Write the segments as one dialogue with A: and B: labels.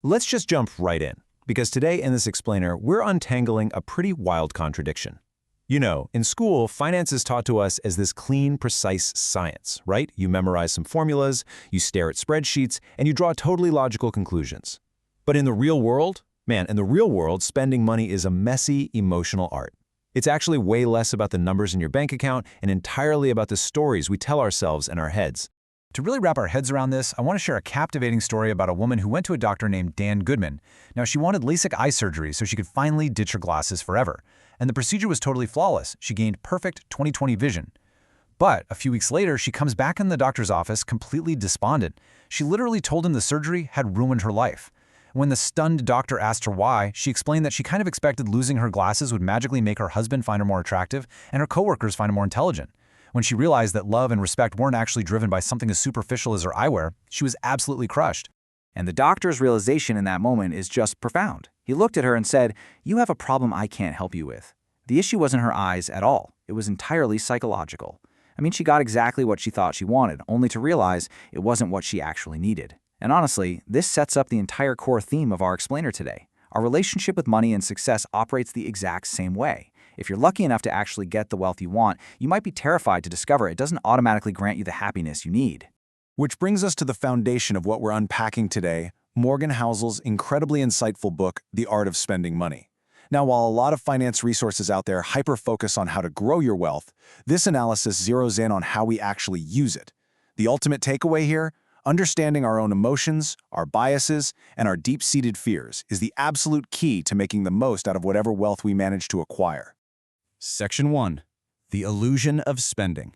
A: Let's just jump right in, because today in this explainer, we're untangling a pretty wild contradiction. You know, in school, finance is taught to us as this clean, precise science, right? You memorize some formulas, you stare at spreadsheets, and you draw totally logical conclusions. But in the real world, in the real world, spending money is a messy, emotional art. It's actually way less about the numbers in your bank account and entirely about the stories we tell ourselves in our heads.
B: To really wrap our heads around this, I want to share a captivating story about a woman who went to a doctor named Dan Goodman. Now, she wanted LASIK eye surgery so she could finally ditch her glasses forever. And the procedure was totally flawless. She gained perfect 20/20 vision. But a few weeks later, she comes back in the doctor's office completely despondent. She literally told him the surgery had ruined her life. When the stunned doctor asked her why, she explained that she kind of expected losing her glasses would magically make her husband find her more attractive and her coworkers find her more intelligent. When she realized that love and respect weren't actually driven by something as superficial as her eyewear, she was absolutely crushed.
C: And the doctor's realization in that moment is just profound. He looked at her and said, "You have a problem I can't help you with." The issue wasn't her eyes at all. It was entirely psychological. I mean, she got exactly what she thought she wanted, only to realize it wasn't what she actually needed. And honestly, this sets up the entire core theme of our explainer today. Our relationship with money and success operates the exact same way. If you're lucky enough to actually get the wealth you want, you might be terrified to discover it doesn't automatically grant you the happiness you need.
A: Which brings us to the foundation of what we're unpacking today, Morgan Housel's incredibly insightful book, The Art of Spending Money. Now, while a lot of finance resources out there hyper-focus on how to grow your wealth, this analysis zeroes in on how we actually use it. The ultimate takeaway here? Understanding our own emotions, our biases, and our deep-seated fears is the absolute key to making the most out of whatever wealth we manage to acquire. Section 1. The Illusion of Spending.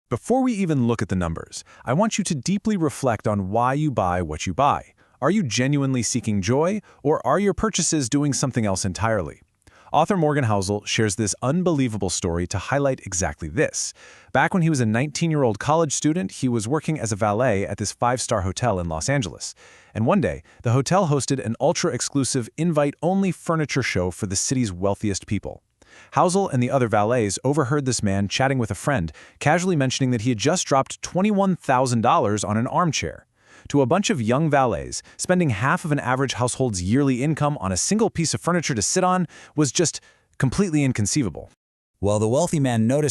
A: Before we even look at the numbers, I want you to deeply reflect on why you buy what you buy. Are you genuinely seeking joy, or are your purchases doing something else entirely? Author Morgan Housel shares this unbelievable story to highlight exactly this. Back when he was a 19-year-old college student, he was working as a valet at this 5-star hotel in Los Angeles. And one day, the hotel hosted an ultra-exclusive invite-only furniture show for the city's wealthiest people. Housel and the other valets overheard this man chatting with a friend, casually mentioning that he had just dropped $21,000 on an armchair. To a bunch of young valets, spending half of an average household's yearly income on a single piece of furniture to sit on was just completely inconceivable.
D: Well, the wealthy man noticed